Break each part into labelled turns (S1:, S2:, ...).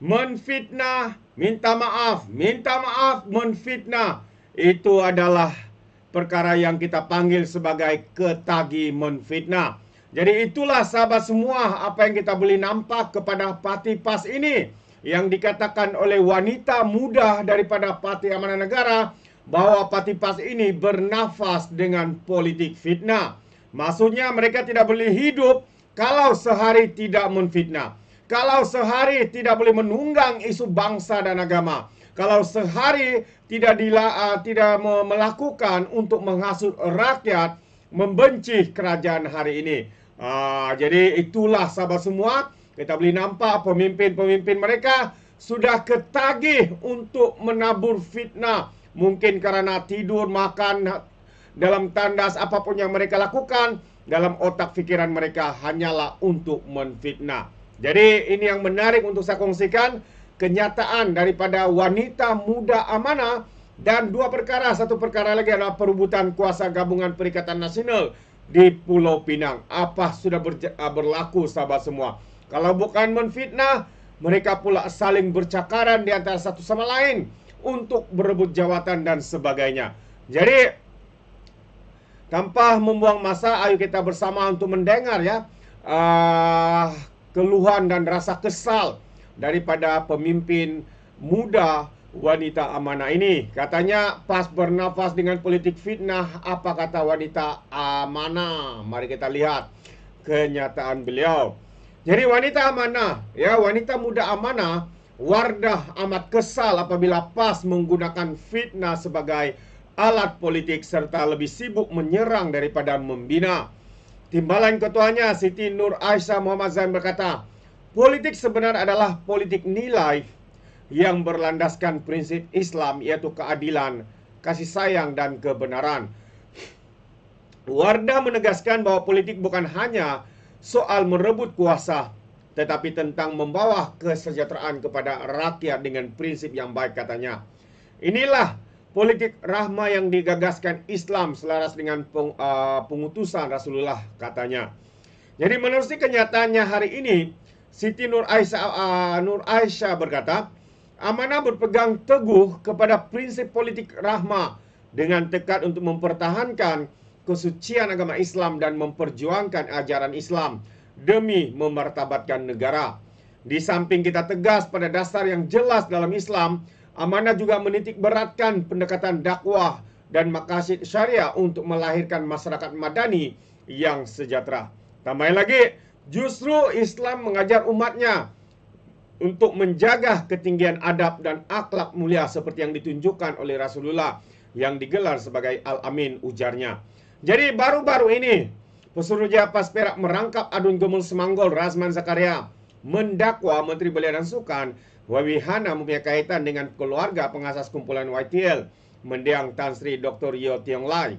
S1: menfitnah, minta maaf, menfitnah. Itu adalah perkara yang kita panggil sebagai ketagi menfitnah. Jadi itulah sahabat semua apa yang kita boleh nampak kepada parti PAS ini, yang dikatakan oleh wanita muda daripada Parti Amanah Negara bahwa parti PAS ini bernafas dengan politik fitnah. Maksudnya mereka tidak boleh hidup kalau sehari tidak menfitnah. Kalau sehari tidak boleh menunggang isu bangsa dan agama. Kalau sehari tidak melakukan untuk menghasut rakyat membenci kerajaan hari ini. Jadi itulah sahabat semua, kita boleh nampak pemimpin-pemimpin mereka sudah ketagih untuk menabur fitnah. Mungkin karena tidur, makan dalam tandas, apapun yang mereka lakukan, dalam otak fikiran mereka hanyalah untuk menfitnah. Jadi ini yang menarik untuk saya kongsikan, kenyataan daripada wanita muda amanah. Dan dua perkara, satu perkara lagi adalah perebutan kuasa gabungan Perikatan Nasional di Pulau Pinang. Apa sudah berlaku sahabat semua? Kalau bukan menfitnah, mereka pula saling bercakaran di antara satu sama lain untuk berebut jawatan dan sebagainya. Jadi tanpa membuang masa, ayo kita bersama untuk mendengar ya keluhan dan rasa kesal daripada pemimpin muda wanita amanah ini. Katanya PAS bernafas dengan politik fitnah. Apa kata wanita amanah? Mari kita lihat kenyataan beliau. Jadi wanita amanah, ya, wanita muda amanah, Wardah amat kesal apabila PAS menggunakan fitnah sebagai alat politik serta lebih sibuk menyerang daripada membina. Timbalan ketuanya Siti Nur Aisyah Muhammad Zain berkata, politik sebenarnya adalah politik nilai yang berlandaskan prinsip Islam, yaitu keadilan, kasih sayang, dan kebenaran. Wardah menegaskan bahwa politik bukan hanya soal merebut kuasa, tetapi tentang membawa kesejahteraan kepada rakyat dengan prinsip yang baik, katanya. Inilah politik rahma yang digagaskan Islam selaras dengan pengutusan Rasulullah, katanya. Jadi menerusi kenyataannya hari ini, Siti Nur Aisyah berkata, amanah berpegang teguh kepada prinsip politik rahma dengan tekad untuk mempertahankan kesucian agama Islam dan memperjuangkan ajaran Islam demi memartabatkan negara. Di samping kita tegas pada dasar yang jelas dalam Islam, amanah juga menitik beratkan pendekatan dakwah dan maqasid syariah untuk melahirkan masyarakat madani yang sejahtera. Tambah lagi, justru Islam mengajar umatnya untuk menjaga ketinggian adab dan akhlak mulia seperti yang ditunjukkan oleh Rasulullah yang digelar sebagai Al-Amin, ujarnya. Jadi baru-baru ini Pesuruhjaya PAS Perak merangkap Adun Gumul Semanggol Razman Zakaria mendakwa Menteri Belia dan Sukan Wawihana mempunyai kaitan dengan keluarga pengasas kumpulan YTL mendiang Tan Sri Dr. Yeo Tiong Lai.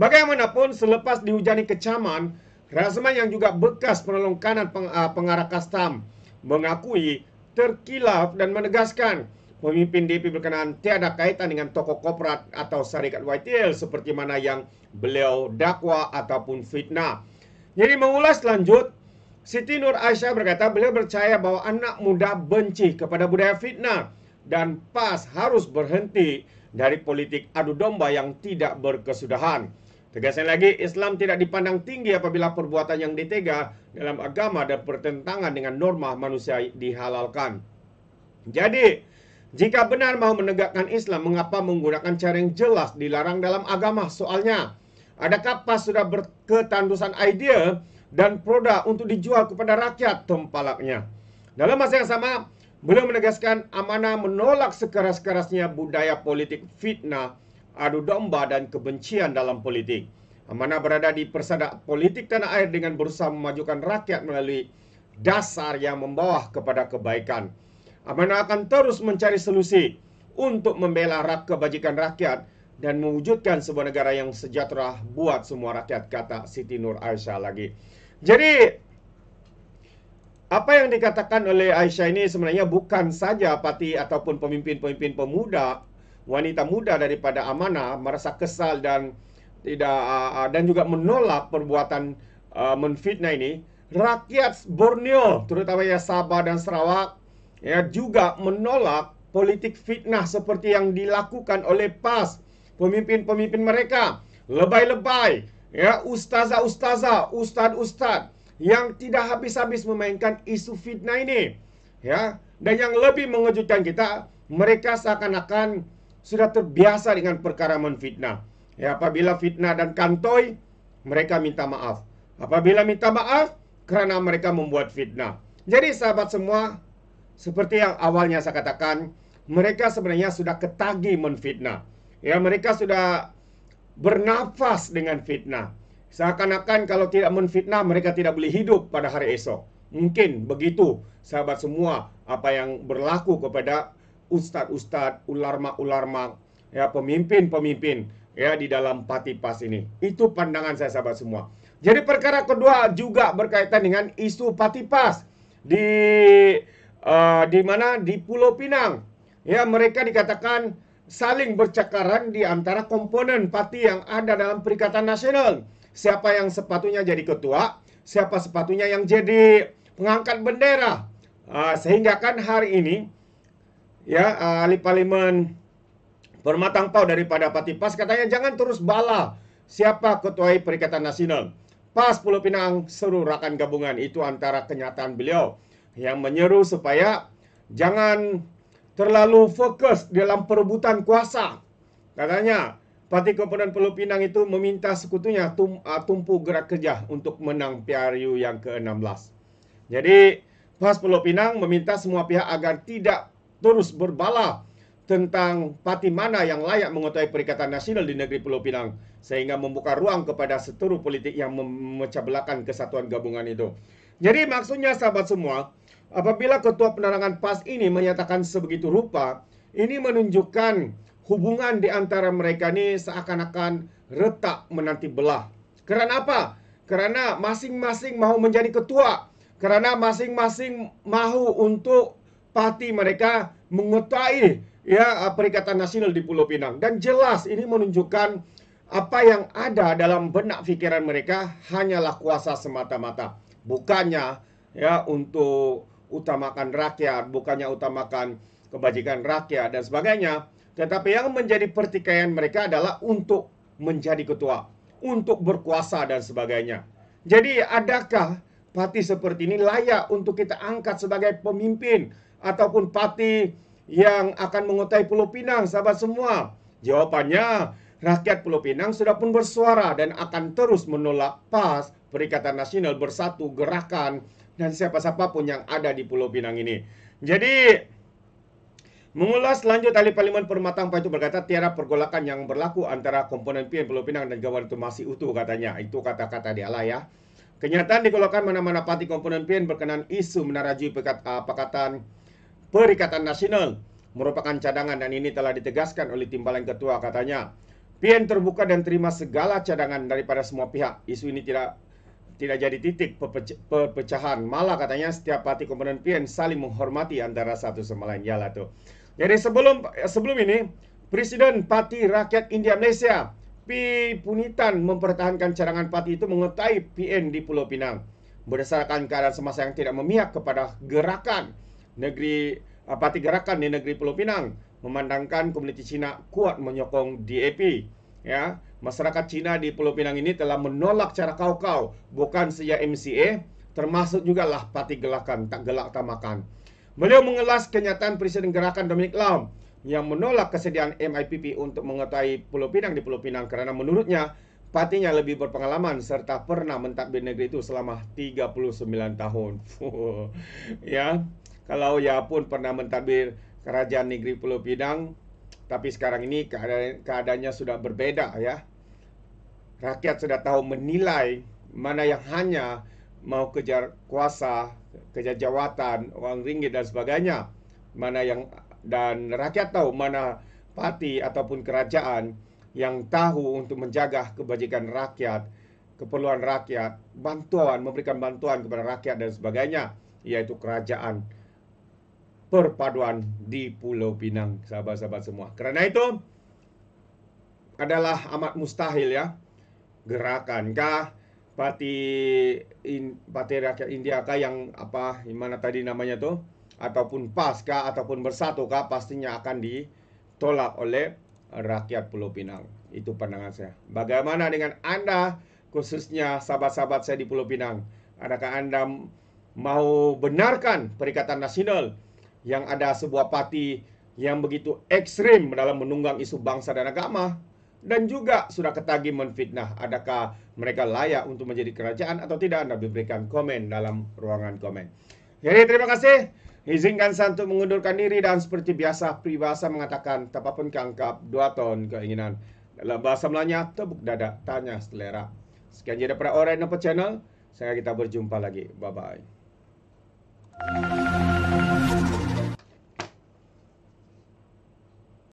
S1: Bagaimanapun, selepas dihujani kecaman, Razman yang juga bekas penolong kanan pengarah Kastam mengakui terkilaf dan menegaskan pemimpin DP berkenaan tiada kaitan dengan tokoh korporat atau syarikat YTL seperti mana yang beliau dakwa ataupun fitnah. Jadi mengulas lanjut, Siti Nur Aisyah berkata beliau percaya bahwa anak muda benci kepada budaya fitnah dan PAS harus berhenti dari politik adu domba yang tidak berkesudahan. Tegasnya lagi, Islam tidak dipandang tinggi apabila perbuatan yang ditega dalam agama dan bertentangan dengan norma manusia dihalalkan. Jadi, jika benar mau menegakkan Islam, mengapa menggunakan cara yang jelas dilarang dalam agama? Soalnya, adakah PAS sudah berketandusan idea dan produk untuk dijual kepada rakyat? Tempalaknya. Dalam masa yang sama, beliau menegaskan amanah menolak sekeras-kerasnya budaya politik fitnah, adu domba, dan kebencian dalam politik. Amanah berada di persada politik tanah air dengan berusaha memajukan rakyat melalui dasar yang membawa kepada kebaikan. Amanah akan terus mencari solusi untuk membela kebajikan rakyat dan mewujudkan sebuah negara yang sejahtera buat semua rakyat, kata Siti Nur Aisyah lagi. Jadi, apa yang dikatakan oleh Aisyah ini sebenarnya bukan saja parti ataupun pemimpin-pemimpin pemuda, wanita muda daripada amanah merasa kesal dan juga menolak perbuatan menfitnah ini. Rakyat Borneo, terutama ya Sabah dan Sarawak, ya juga menolak politik fitnah seperti yang dilakukan oleh PAS, pemimpin-pemimpin mereka, lebay-lebay, ya ustazah-ustazah, ustad-ustad yang tidak habis-habis memainkan isu fitnah ini, ya. Dan yang lebih mengejutkan kita, mereka seakan-akan sudah terbiasa dengan perkara menfitnah. Ya, apabila fitnah dan kantoi, mereka minta maaf. Apabila minta maaf, karena mereka membuat fitnah. Jadi sahabat semua, seperti yang awalnya saya katakan, mereka sebenarnya sudah ketagih menfitnah. Ya, mereka sudah bernafas dengan fitnah. Seakan-akan kalau tidak menfitnah, mereka tidak boleh hidup pada hari esok. Mungkin begitu, sahabat semua, apa yang berlaku kepada ustadz-ustadz, ulama-ulama, ya pemimpin-pemimpin ya di dalam Pati PAS ini. Itu pandangan saya, sahabat semua. Jadi perkara kedua juga berkaitan dengan isu Pati PAS di mana di Pulau Pinang. Ya, mereka dikatakan saling bercakaran di antara komponen parti yang ada dalam Perikatan Nasional. Siapa yang sepatutnya jadi ketua, siapa sepatutnya yang jadi pengangkat bendera. Sehingga kan hari ini ya ahli parlimen Permatang Pau daripada Parti PAS katanya jangan terus bala siapa ketua Perikatan Nasional. PAS Pulau Pinang seru rakan gabungan, itu antara kenyataan beliau yang menyeru supaya jangan terlalu fokus dalam perebutan kuasa. Katanya parti komponen Pulau Pinang itu meminta sekutunya tumpu gerak kerja untuk menang PRU yang ke-16. Jadi PAS Pulau Pinang meminta semua pihak agar tidak terus berbala tentang parti mana yang layak mengetuai Perikatan Nasional di negeri Pulau Pinang, sehingga membuka ruang kepada seteru politik yang memecah belahkan kesatuan gabungan itu. Jadi maksudnya sahabat semua, apabila ketua penerangan PAS ini menyatakan sebegitu rupa, ini menunjukkan hubungan di antara mereka ini seakan-akan retak menanti belah. Karena apa? Karena masing-masing mau menjadi ketua. Karena masing-masing mahu untuk parti mereka mengetuai ya Perikatan Nasional di Pulau Pinang. Dan jelas ini menunjukkan apa yang ada dalam benak pikiran mereka hanyalah kuasa semata-mata. Bukannya ya untuk utamakan rakyat, bukannya utamakan kebajikan rakyat dan sebagainya. Tetapi yang menjadi pertikaian mereka adalah untuk menjadi ketua, untuk berkuasa dan sebagainya. Jadi adakah parti seperti ini layak untuk kita angkat sebagai pemimpin ataupun parti yang akan menguasai Pulau Pinang, sahabat semua? Jawabannya, rakyat Pulau Pinang sudah pun bersuara dan akan terus menolak PAS, Perikatan Nasional Bersatu, Gerakan, dan siapa-siapa pun yang ada di Pulau Pinang ini. Jadi, mengulas lanjut ahli parlimen Permatang Pau itu berkata tiada pergolakan yang berlaku antara komponen PN Pulau Pinang dan kawan itu masih utuh katanya. Itu kata-kata dia lah ya. Kenyataan digolongkan mana-mana parti komponen PN berkenan isu menarajui Pakatan Perikatan Nasional merupakan cadangan dan ini telah ditegaskan oleh timbalan ketua katanya. PN terbuka dan terima segala cadangan daripada semua pihak. Isu ini tidak jadi titik perpecahan. Malah katanya setiap parti komponen PN saling menghormati antara satu sama lain. Yalah tuh. Jadi sebelum ini Presiden Parti Rakyat India Malaysia P. Punitan mempertahankan cadangan parti itu mengetai PN di Pulau Pinang berdasarkan keadaan semasa yang tidak memihak kepada gerakan parti gerakan di negeri Pulau Pinang, memandangkan komuniti Cina kuat menyokong DAP. Ya, masyarakat Cina di Pulau Pinang ini telah menolak cara kau-kau, bukan saja MCA, termasuk juga lah parti gerakan tak gelak tak makan. Beliau mengelas kenyataan Presiden Gerakan Dominic Lam yang menolak kesediaan MIPP untuk mengetuai Pulau Pinang di Pulau Pinang karena menurutnya partinya lebih berpengalaman serta pernah mentadbir negeri itu selama 39 tahun. Ya, kalau ya pun pernah mentadbir kerajaan negeri Pulau Pinang, tapi sekarang ini keadaannya sudah berbeda ya. Rakyat sudah tahu menilai mana yang hanya mau kejar kuasa, kejar jawatan, uang ringgit dan sebagainya. Dan rakyat tahu mana parti ataupun kerajaan yang tahu untuk menjaga kebajikan rakyat, keperluan rakyat, memberikan bantuan kepada rakyat dan sebagainya, yaitu kerajaan perpaduan di Pulau Pinang, sahabat-sahabat semua. Karena itu adalah amat mustahil ya, gerakankah Parti Rakyat India kah yang mana tadi namanya tuh, ataupun PAS kah, ataupun Bersatu kah, pastinya akan ditolak oleh rakyat Pulau Pinang. Itu pandangan saya. Bagaimana dengan Anda, khususnya sahabat-sahabat saya di Pulau Pinang? Adakah Anda mau benarkan Perikatan Nasional yang ada sebuah parti yang begitu ekstrim dalam menunggang isu bangsa dan agama, dan juga sudah ketagih menfitnah? Adakah mereka layak untuk menjadi kerajaan atau tidak? Anda berikan komen dalam ruangan komen. Jadi terima kasih. Izinkan saya untuk mengundurkan diri, dan seperti biasa peribahasa mengatakan tapapun kangkap 2 ton keinginan. Dalam bahasa Melanya, tepuk dada, tanya selera. Sekian jadi daripada Alright Nampak Channel. Saya kita berjumpa lagi. Bye-bye.